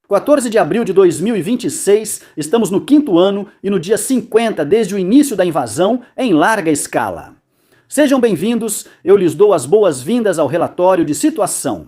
14 de abril de 2026, estamos no 5º ano e no dia 50 desde o início da invasão em larga escala. Sejam bem-vindos, eu lhes dou as boas-vindas ao relatório de situação.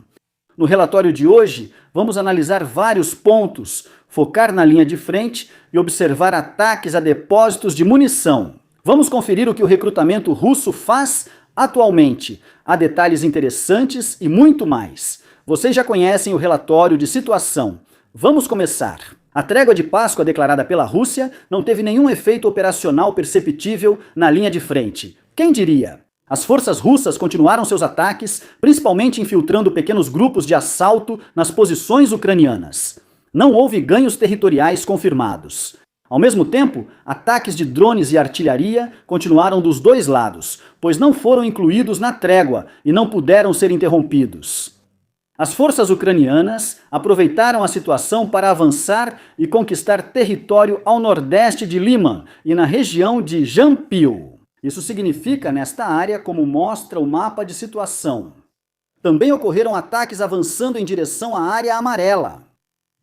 No relatório de hoje, vamos analisar vários pontos, focar na linha de frente e observar ataques a depósitos de munição. Vamos conferir o que o recrutamento russo faz atualmente. Há detalhes interessantes e muito mais. Vocês já conhecem o relatório de situação. Vamos começar. A trégua de Páscoa declarada pela Rússia não teve nenhum efeito operacional perceptível na linha de frente. Quem diria? As forças russas continuaram seus ataques, principalmente infiltrando pequenos grupos de assalto nas posições ucranianas. Não houve ganhos territoriais confirmados. Ao mesmo tempo, ataques de drones e artilharia continuaram dos dois lados, pois não foram incluídos na trégua e não puderam ser interrompidos. As forças ucranianas aproveitaram a situação para avançar e conquistar território ao nordeste de Liman e na região de Jampil. Isso significa nesta área, como mostra o mapa de situação. Também ocorreram ataques avançando em direção à área amarela.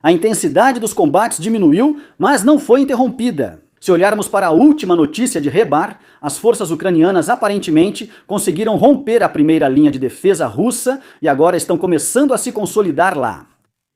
A intensidade dos combates diminuiu, mas não foi interrompida. Se olharmos para a última notícia de Rebar, as forças ucranianas aparentemente conseguiram romper a primeira linha de defesa russa e agora estão começando a se consolidar lá.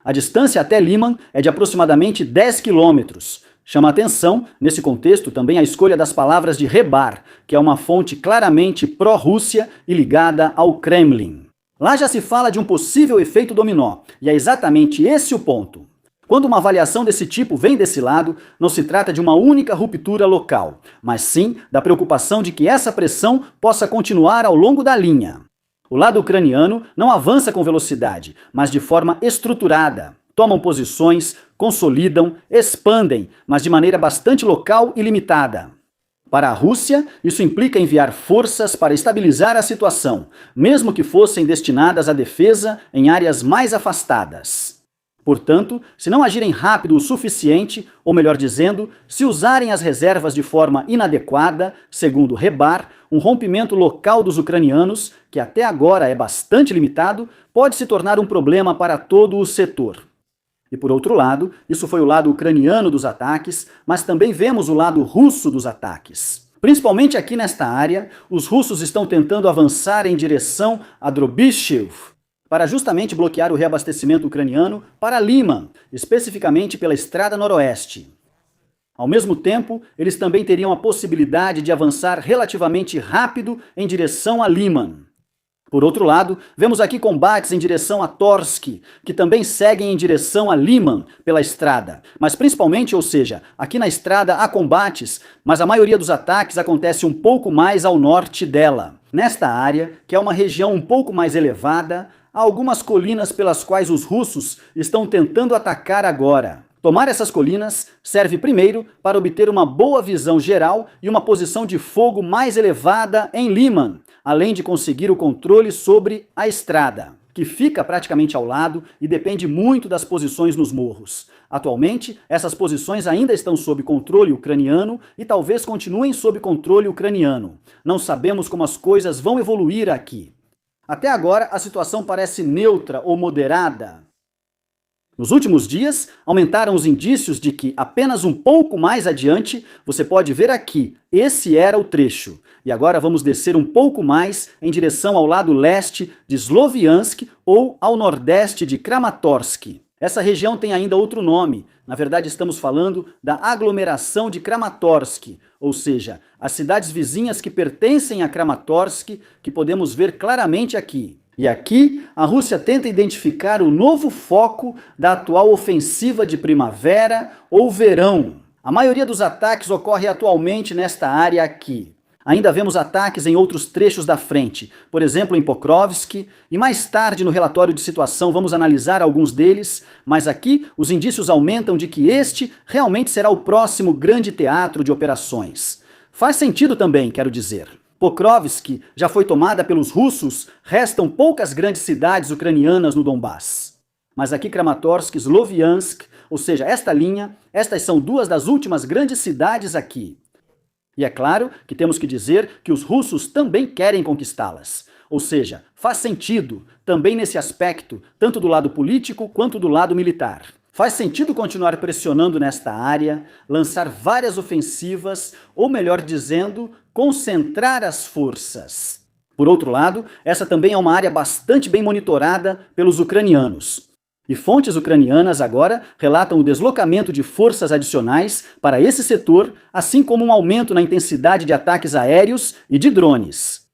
A distância até Liman é de aproximadamente 10 quilômetros. Chama atenção, nesse contexto, também a escolha das palavras de Rebar, que é uma fonte claramente pró-Rússia e ligada ao Kremlin. Lá já se fala de um possível efeito dominó, e é exatamente esse o ponto. Quando uma avaliação desse tipo vem desse lado, não se trata de uma única ruptura local, mas sim da preocupação de que essa pressão possa continuar ao longo da linha. O lado ucraniano não avança com velocidade, mas de forma estruturada. Tomam posições, consolidam, expandem, mas de maneira bastante local e limitada. Para a Rússia, isso implica enviar forças para estabilizar a situação, mesmo que fossem destinadas à defesa em áreas mais afastadas. Portanto, se não agirem rápido o suficiente, ou melhor dizendo, se usarem as reservas de forma inadequada, segundo Rebar, um rompimento local dos ucranianos, que até agora é bastante limitado, pode se tornar um problema para todo o setor. E por outro lado, isso foi o lado ucraniano dos ataques, mas também vemos o lado russo dos ataques. Principalmente aqui nesta área, os russos estão tentando avançar em direção a Drobichev, para justamente bloquear o reabastecimento ucraniano para Liman, especificamente pela Estrada Noroeste. Ao mesmo tempo, eles também teriam a possibilidade de avançar relativamente rápido em direção a Liman. Por outro lado, vemos aqui combates em direção a Torsk, que também seguem em direção a Liman pela estrada. Mas principalmente, ou seja, aqui na estrada há combates, mas a maioria dos ataques acontece um pouco mais ao norte dela. Nesta área, que é uma região um pouco mais elevada, há algumas colinas pelas quais os russos estão tentando atacar agora. Tomar essas colinas serve primeiro para obter uma boa visão geral e uma posição de fogo mais elevada em Liman, além de conseguir o controle sobre a estrada, que fica praticamente ao lado e depende muito das posições nos morros. Atualmente, essas posições ainda estão sob controle ucraniano e talvez continuem sob controle ucraniano. Não sabemos como as coisas vão evoluir aqui. Até agora, a situação parece neutra ou moderada. Nos últimos dias, aumentaram os indícios de que, apenas um pouco mais adiante, você pode ver aqui, esse era o trecho. E agora vamos descer um pouco mais em direção ao lado leste de Sloviansk ou ao nordeste de Kramatorsk. Essa região tem ainda outro nome. Na verdade, estamos falando da aglomeração de Kramatorsk, ou seja, as cidades vizinhas que pertencem a Kramatorsk, que podemos ver claramente aqui. E aqui, a Rússia tenta identificar o novo foco da atual ofensiva de primavera ou verão. A maioria dos ataques ocorre atualmente nesta área aqui. Ainda vemos ataques em outros trechos da frente, por exemplo em Pokrovsk, e mais tarde no relatório de situação vamos analisar alguns deles, mas aqui os indícios aumentam de que este realmente será o próximo grande teatro de operações. Faz sentido também, quero dizer. Pokrovsk já foi tomada pelos russos, restam poucas grandes cidades ucranianas no Donbass. Mas aqui Kramatorsk, Sloviansk, ou seja, esta linha, estas são duas das últimas grandes cidades aqui. E é claro que temos que dizer que os russos também querem conquistá-las. Ou seja, faz sentido, também nesse aspecto, tanto do lado político quanto do lado militar. Faz sentido continuar pressionando nesta área, lançar várias ofensivas, ou melhor dizendo, concentrar as forças. Por outro lado, essa também é uma área bastante bem monitorada pelos ucranianos. E fontes ucranianas agora relatam o deslocamento de forças adicionais para esse setor, assim como um aumento na intensidade de ataques aéreos e de drones.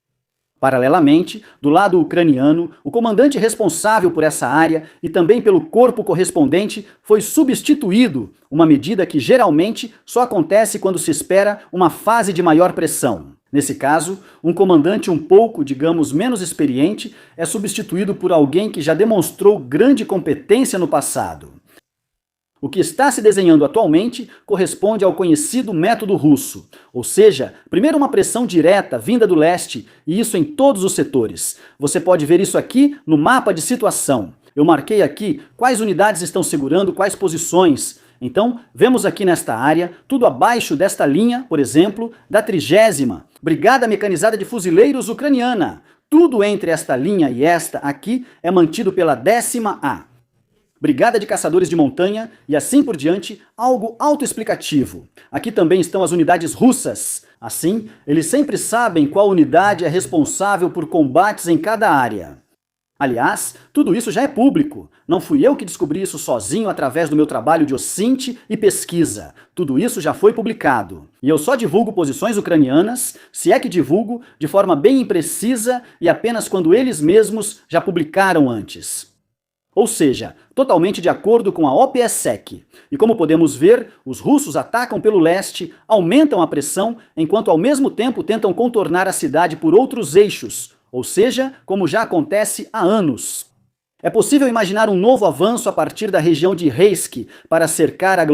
Paralelamente, do lado ucraniano, o comandante responsável por essa área e também pelo corpo correspondente foi substituído, uma medida que geralmente só acontece quando se espera uma fase de maior pressão. Nesse caso, um comandante um pouco, digamos, menos experiente é substituído por alguém que já demonstrou grande competência no passado. O que está se desenhando atualmente corresponde ao conhecido método russo, ou seja, primeiro uma pressão direta vinda do leste, e isso em todos os setores. Você pode ver isso aqui no mapa de situação. Eu marquei aqui quais unidades estão segurando quais posições. Então, vemos aqui nesta área, tudo abaixo desta linha, por exemplo, da 30ª Brigada Mecanizada de Fuzileiros Ucraniana. Tudo entre esta linha e esta aqui é mantido pela 10ª Brigada de Caçadores de Montanha e assim por diante, algo autoexplicativo. Aqui também estão as unidades russas. Assim, eles sempre sabem qual unidade é responsável por combates em cada área. Aliás, tudo isso já é público. Não fui eu que descobri isso sozinho através do meu trabalho de OSINT e pesquisa. Tudo isso já foi publicado. E eu só divulgo posições ucranianas, se é que divulgo, de forma bem imprecisa e apenas quando eles mesmos já publicaram antes. Ou seja, totalmente de acordo com a OPSEC. E como podemos ver, os russos atacam pelo leste, aumentam a pressão, enquanto ao mesmo tempo tentam contornar a cidade por outros eixos, ou seja, como já acontece há anos. É possível imaginar um novo avanço a partir da região de Reisk para cercar a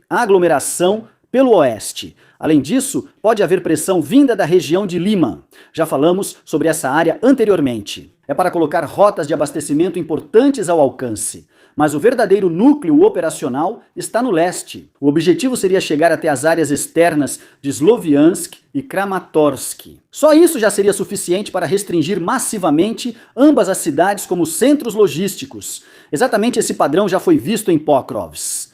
aglomeração pelo oeste. Além disso, pode haver pressão vinda da região de Liman. Já falamos sobre essa área anteriormente. É para colocar rotas de abastecimento importantes ao alcance. Mas o verdadeiro núcleo operacional está no leste. O objetivo seria chegar até as áreas externas de Sloviansk e Kramatorsk. Só isso já seria suficiente para restringir massivamente ambas as cidades como centros logísticos. Exatamente esse padrão já foi visto em Pokrovsk.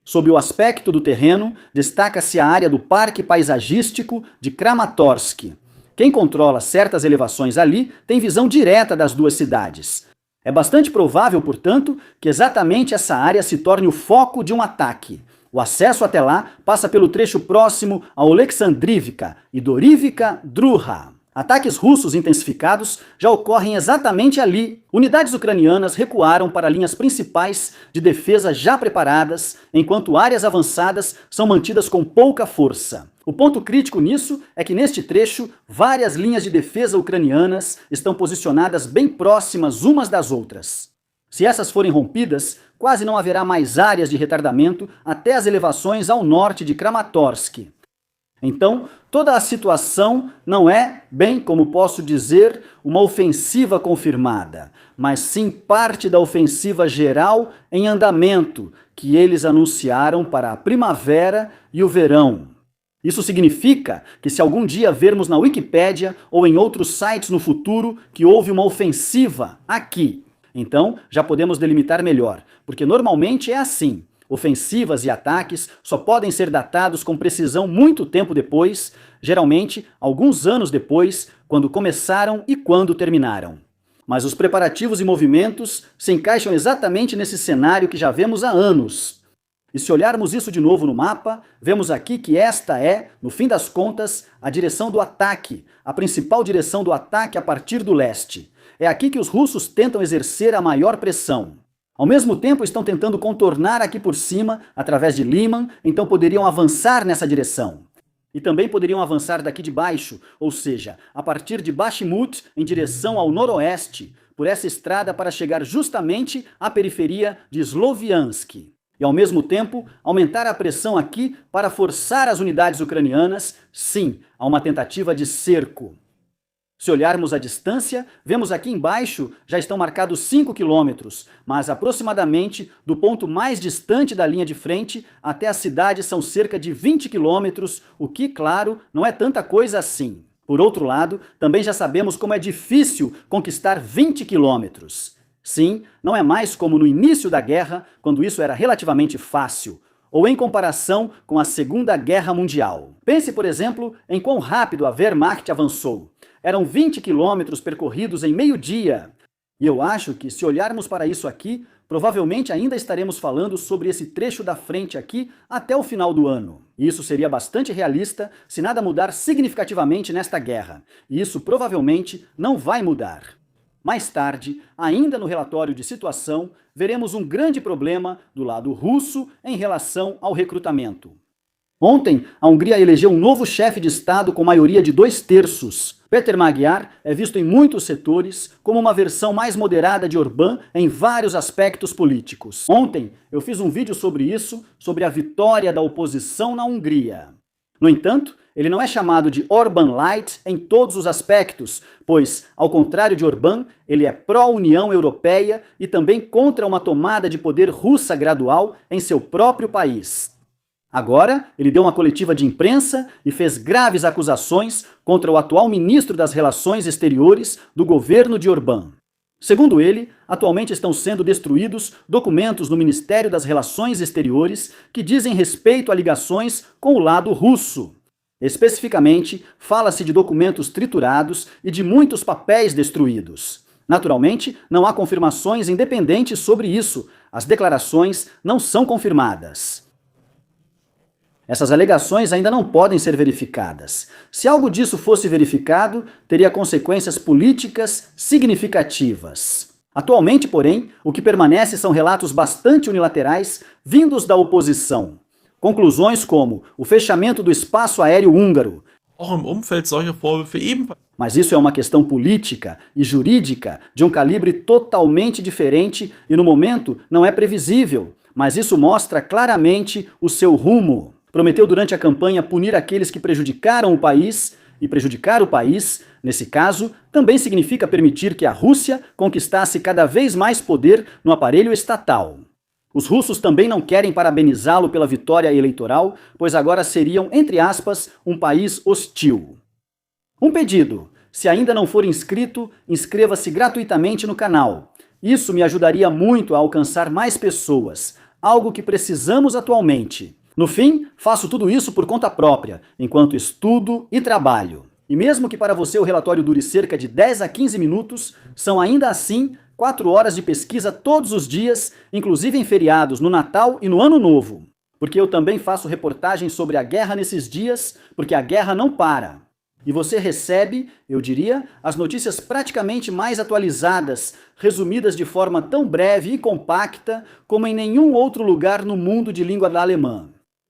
Sob o aspecto do terreno, destaca-se a área do Parque Paisagístico de Kramatorsk. Quem controla certas elevações ali tem visão direta das duas cidades. É bastante provável, portanto, que exatamente essa área se torne o foco de um ataque. O acesso até lá passa pelo trecho próximo a Oleksandrivka e Dorivka-Druha. Ataques russos intensificados já ocorrem exatamente ali. Unidades ucranianas recuaram para linhas principais de defesa já preparadas, enquanto áreas avançadas são mantidas com pouca força. O ponto crítico nisso é que neste trecho, várias linhas de defesa ucranianas estão posicionadas bem próximas umas das outras. Se essas forem rompidas, quase não haverá mais áreas de retardamento até as elevações ao norte de Kramatorsk. Então, toda a situação não é, bem como posso dizer, uma ofensiva confirmada, mas sim parte da ofensiva geral em andamento que eles anunciaram para a primavera e o verão. Isso significa que se algum dia vermos na Wikipédia ou em outros sites no futuro que houve uma ofensiva aqui, então já podemos delimitar melhor, porque normalmente é assim. Ofensivas e ataques só podem ser datados com precisão muito tempo depois, geralmente alguns anos depois, quando começaram e quando terminaram. Mas os preparativos e movimentos se encaixam exatamente nesse cenário que já vemos há anos. E se olharmos isso de novo no mapa, vemos aqui que esta é, no fim das contas, a direção do ataque, a principal direção do ataque a partir do leste. É aqui que os russos tentam exercer a maior pressão. Ao mesmo tempo estão tentando contornar aqui por cima, através de Liman, então poderiam avançar nessa direção. E também poderiam avançar daqui de baixo, ou seja, a partir de Bashmut em direção ao noroeste, por essa estrada para chegar justamente à periferia de Sloviansk. E ao mesmo tempo, aumentar a pressão aqui para forçar as unidades ucranianas, sim, a uma tentativa de cerco. Se olharmos a distância, vemos aqui embaixo já estão marcados 5 quilômetros, mas aproximadamente do ponto mais distante da linha de frente até a cidade são cerca de 20 quilômetros, o que, claro, não é tanta coisa assim. Por outro lado, também já sabemos como é difícil conquistar 20 quilômetros. Sim, não é mais como no início da guerra, quando isso era relativamente fácil, ou em comparação com a Segunda Guerra Mundial. Pense, por exemplo, em quão rápido a Wehrmacht avançou. Eram 20 quilômetros percorridos em meio-dia. E eu acho que, se olharmos para isso aqui, provavelmente ainda estaremos falando sobre esse trecho da frente aqui até o final do ano. E isso seria bastante realista se nada mudar significativamente nesta guerra. E isso provavelmente não vai mudar. Mais tarde, ainda no relatório de situação, veremos um grande problema do lado russo em relação ao recrutamento. Ontem, a Hungria elegeu um novo chefe de Estado com maioria de 2/3. Péter Magyar é visto em muitos setores como uma versão mais moderada de Orbán em vários aspectos políticos. Ontem, eu fiz um vídeo sobre isso, sobre a vitória da oposição na Hungria. No entanto, ele não é chamado de Orbán Light em todos os aspectos, pois, ao contrário de Orbán, ele é pró-União Europeia e também contra uma tomada de poder russa gradual em seu próprio país. Agora, ele deu uma coletiva de imprensa e fez graves acusações contra o atual ministro das Relações Exteriores do governo de Orbán. Segundo ele, atualmente estão sendo destruídos documentos no Ministério das Relações Exteriores que dizem respeito a ligações com o lado russo. Especificamente, fala-se de documentos triturados e de muitos papéis destruídos. Naturalmente, não há confirmações independentes sobre isso. As declarações não são confirmadas. Essas alegações ainda não podem ser verificadas. Se algo disso fosse verificado, teria consequências políticas significativas. Atualmente, porém, o que permanece são relatos bastante unilaterais vindos da oposição. Conclusões como o fechamento do espaço aéreo húngaro. Mas isso é uma questão política e jurídica de um calibre totalmente diferente e, no momento, não é previsível. Mas isso mostra claramente o seu rumo. Prometeu durante a campanha punir aqueles que prejudicaram o país, e prejudicar o país, nesse caso, também significa permitir que a Rússia conquistasse cada vez mais poder no aparelho estatal. Os russos também não querem parabenizá-lo pela vitória eleitoral, pois agora seriam, entre aspas, um país hostil. Um pedido: se ainda não for inscrito, inscreva-se gratuitamente no canal. Isso me ajudaria muito a alcançar mais pessoas, algo que precisamos atualmente. No fim, faço tudo isso por conta própria, enquanto estudo e trabalho. E mesmo que para você o relatório dure cerca de 10 a 15 minutos, são ainda assim 4 horas de pesquisa todos os dias, inclusive em feriados, no Natal e no Ano Novo. Porque eu também faço reportagens sobre a guerra nesses dias, porque a guerra não para. E você recebe, eu diria, as notícias praticamente mais atualizadas, resumidas de forma tão breve e compacta como em nenhum outro lugar no mundo de língua alemã.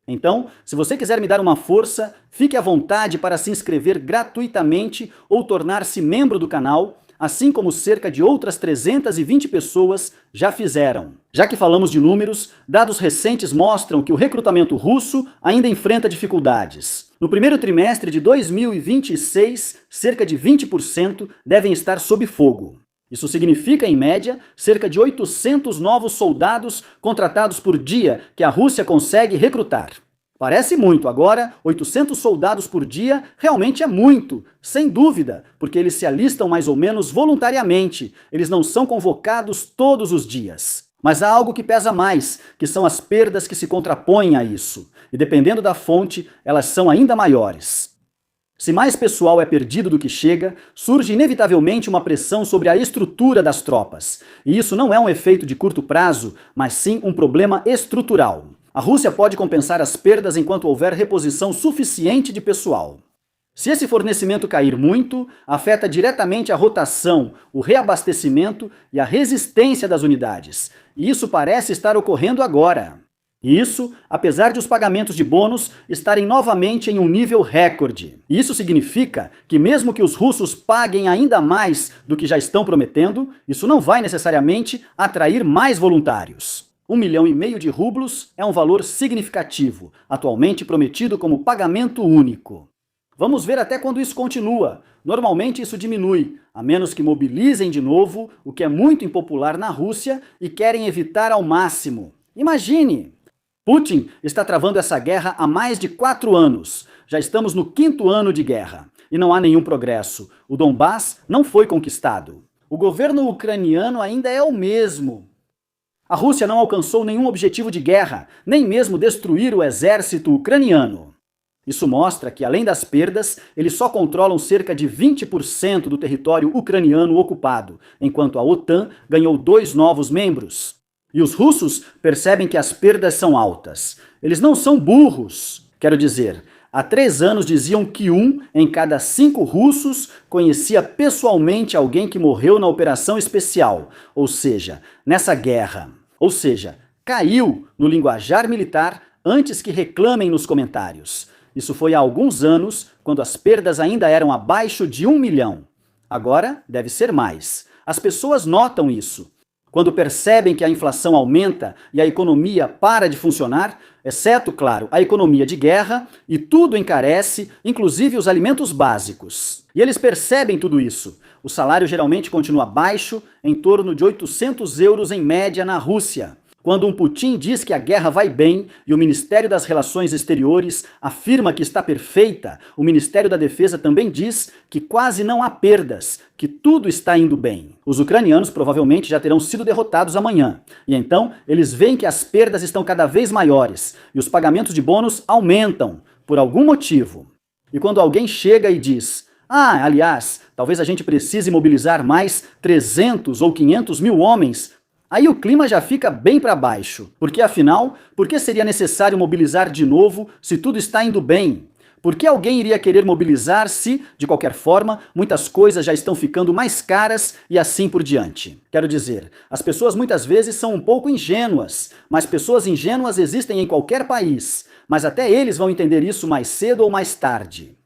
Então, se você quiser me dar uma força, fique à vontade para se inscrever gratuitamente ou tornar-se membro do canal, assim como cerca de outras 320 pessoas já fizeram. Já que falamos de números, dados recentes mostram que o recrutamento russo ainda enfrenta dificuldades. No primeiro trimestre de 2026, cerca de 20% devem estar sob fogo. Isso significa, em média, cerca de 800 novos soldados contratados por dia que a Rússia consegue recrutar. Parece muito, agora 800 soldados por dia realmente é muito, sem dúvida, porque eles se alistam mais ou menos voluntariamente, eles não são convocados todos os dias. Mas há algo que pesa mais, que são as perdas que se contrapõem a isso, e dependendo da fonte, elas são ainda maiores. Se mais pessoal é perdido do que chega, surge inevitavelmente uma pressão sobre a estrutura das tropas. E isso não é um efeito de curto prazo, mas sim um problema estrutural. A Rússia pode compensar as perdas enquanto houver reposição suficiente de pessoal. Se esse fornecimento cair muito, afeta diretamente a rotação, o reabastecimento e a resistência das unidades. E isso parece estar ocorrendo agora. Isso, apesar de os pagamentos de bônus estarem novamente em um nível recorde. Isso significa que mesmo que os russos paguem ainda mais do que já estão prometendo, isso não vai necessariamente atrair mais voluntários. 1,5 milhão de rublos é um valor significativo, atualmente prometido como pagamento único. Vamos ver até quando isso continua. Normalmente isso diminui, a menos que mobilizem de novo, o que é muito impopular na Rússia e querem evitar ao máximo. Imagine! Putin está travando essa guerra há mais de 4 anos. Já estamos no 5º ano de guerra. E não há nenhum progresso. O Donbass não foi conquistado. o governo ucraniano ainda é o mesmo. A Rússia não alcançou nenhum objetivo de guerra, nem mesmo destruir o exército ucraniano. Isso mostra que, além das perdas, eles só controlam cerca de 20% do território ucraniano ocupado, enquanto a OTAN ganhou 2 novos membros. E os russos percebem que as perdas são altas. Eles não são burros. Quero dizer, há 3 anos diziam que 1 em cada 5 russos conhecia pessoalmente alguém que morreu na operação especial, ou seja, nessa guerra. Ou seja, caiu no linguajar militar antes que reclamem nos comentários. Isso foi há alguns anos, quando as perdas ainda eram abaixo de 1 milhão. Agora deve ser mais. As pessoas notam isso. Quando percebem que a inflação aumenta e a economia para de funcionar, exceto, claro, a economia de guerra, e tudo encarece, inclusive os alimentos básicos. E eles percebem tudo isso. O salário geralmente continua baixo, em torno de 800 euros em média na Rússia. Quando um Putin diz que a guerra vai bem e o Ministério das Relações Exteriores afirma que está perfeita, o Ministério da Defesa também diz que quase não há perdas, que tudo está indo bem. Os ucranianos provavelmente já terão sido derrotados amanhã. E então eles veem que as perdas estão cada vez maiores e os pagamentos de bônus aumentam, por algum motivo. E quando alguém chega e diz: aliás, talvez a gente precise mobilizar mais 300 ou 500 mil homens, aí o clima já fica bem para baixo. Porque afinal, por que seria necessário mobilizar de novo se tudo está indo bem? Por que alguém iria querer mobilizar se, de qualquer forma, muitas coisas já estão ficando mais caras e assim por diante? Quero dizer, as pessoas muitas vezes são um pouco ingênuas, mas pessoas ingênuas existem em qualquer país, mas até eles vão entender isso mais cedo ou mais tarde.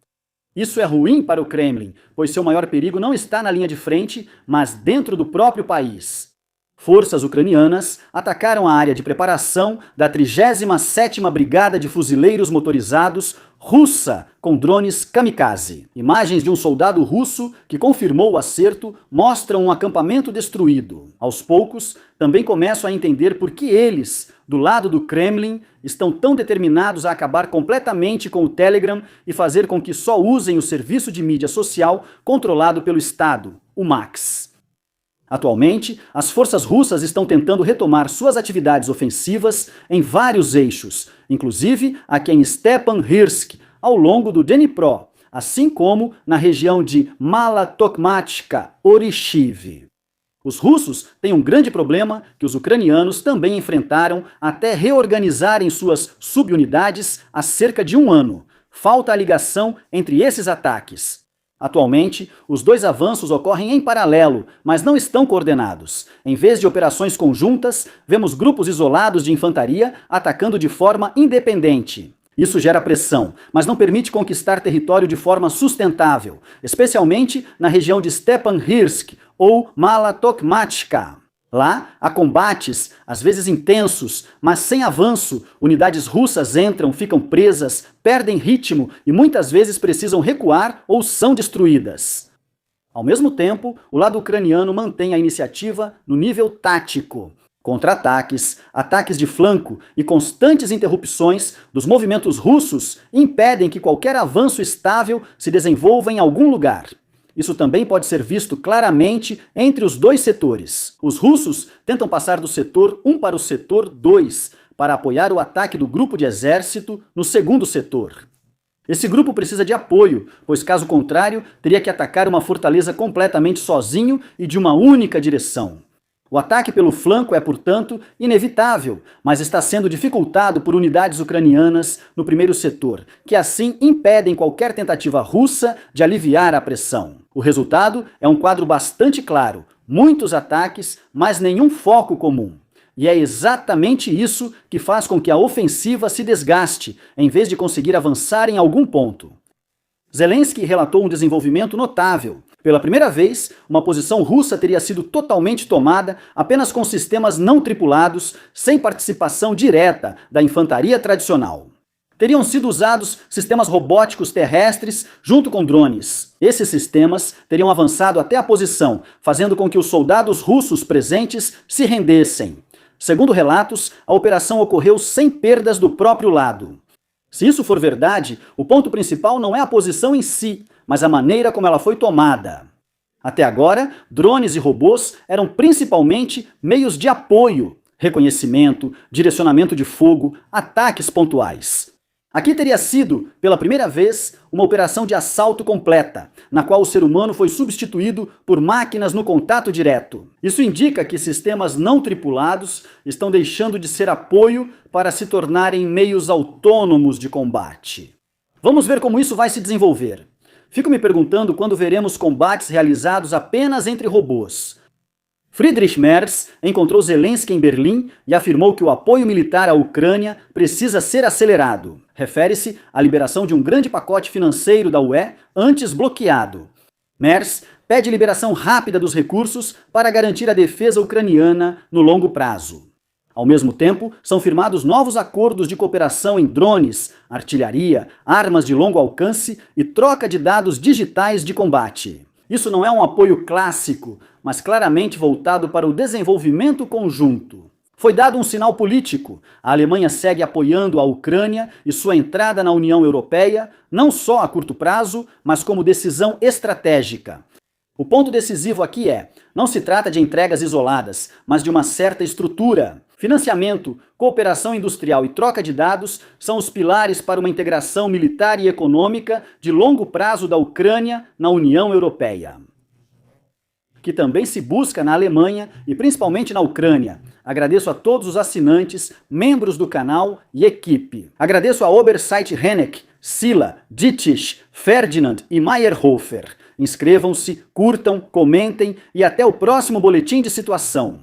Isso é ruim para o Kremlin, pois seu maior perigo não está na linha de frente, mas dentro do próprio país. Forças ucranianas atacaram a área de preparação da 37ª Brigada de Fuzileiros Motorizados russa com drones kamikaze. Imagens de um soldado russo que confirmou o acerto mostram um acampamento destruído. Aos poucos, também começo a entender por que eles, do lado do Kremlin, estão tão determinados a acabar completamente com o Telegram e fazer com que só usem o serviço de mídia social controlado pelo Estado, o Max. Atualmente, as forças russas estão tentando retomar suas atividades ofensivas em vários eixos, inclusive aqui em Stepanhirsk, ao longo do Dnipro, assim como na região de Mala-Tokmatka-Orishiv. Os russos têm um grande problema que os ucranianos também enfrentaram até reorganizarem suas subunidades há cerca de 1 ano. Falta a ligação entre esses ataques. Atualmente, os 2 avanços ocorrem em paralelo, mas não estão coordenados. Em vez de operações conjuntas, vemos grupos isolados de infantaria atacando de forma independente. Isso gera pressão, mas não permite conquistar território de forma sustentável, especialmente na região de Stepanhirsk ou Mala-Tokmatka. Lá, há combates, às vezes intensos, mas sem avanço. Unidades russas entram, ficam presas, perdem ritmo e muitas vezes precisam recuar ou são destruídas. Ao mesmo tempo, o lado ucraniano mantém a iniciativa no nível tático. Contra-ataques, ataques de flanco e constantes interrupções dos movimentos russos impedem que qualquer avanço estável se desenvolva em algum lugar. Isso também pode ser visto claramente entre os 2 setores. Os russos tentam passar do setor 1 para o setor 2, para apoiar o ataque do grupo de exército no segundo setor. Esse grupo precisa de apoio, pois caso contrário, teria que atacar uma fortaleza completamente sozinho e de uma única direção. O ataque pelo flanco é, portanto, inevitável, mas está sendo dificultado por unidades ucranianas no primeiro setor, que assim impedem qualquer tentativa russa de aliviar a pressão. O resultado é um quadro bastante claro: muitos ataques, mas nenhum foco comum. E é exatamente isso que faz com que a ofensiva se desgaste, em vez de conseguir avançar em algum ponto. Zelensky relatou um desenvolvimento notável. Pela primeira vez, uma posição russa teria sido totalmente tomada apenas com sistemas não tripulados, sem participação direta da infantaria tradicional. Teriam sido usados sistemas robóticos terrestres junto com drones. Esses sistemas teriam avançado até a posição, fazendo com que os soldados russos presentes se rendessem. Segundo relatos, a operação ocorreu sem perdas do próprio lado. Se isso for verdade, o ponto principal não é a posição em si, mas a maneira como ela foi tomada. Até agora, drones e robôs eram principalmente meios de apoio, reconhecimento, direcionamento de fogo, ataques pontuais. Aqui teria sido, pela primeira vez, uma operação de assalto completa, na qual o ser humano foi substituído por máquinas no contato direto. Isso indica que sistemas não tripulados estão deixando de ser apoio para se tornarem meios autônomos de combate. Vamos ver como isso vai se desenvolver. Fico me perguntando quando veremos combates realizados apenas entre robôs. Friedrich Merz encontrou Zelensky em Berlim e afirmou que o apoio militar à Ucrânia precisa ser acelerado. Refere-se à liberação de um grande pacote financeiro da UE, antes bloqueado. Merz pede liberação rápida dos recursos para garantir a defesa ucraniana no longo prazo. Ao mesmo tempo, são firmados novos acordos de cooperação em drones, artilharia, armas de longo alcance e troca de dados digitais de combate. Isso não é um apoio clássico, mas claramente voltado para o desenvolvimento conjunto. Foi dado um sinal político. A Alemanha segue apoiando a Ucrânia e sua entrada na União Europeia, não só a curto prazo, mas como decisão estratégica. O ponto decisivo aqui não se trata de entregas isoladas, mas de uma certa estrutura. Financiamento, cooperação industrial e troca de dados são os pilares para uma integração militar e econômica de longo prazo da Ucrânia na União Europeia, que também se busca na Alemanha e principalmente na Ucrânia. Agradeço a todos os assinantes, membros do canal e equipe. Agradeço a Oberseite Henneck, Sila, Dietrich, Ferdinand e Meyerhofer. Inscrevam-se, curtam, comentem e até o próximo Boletim de Situação.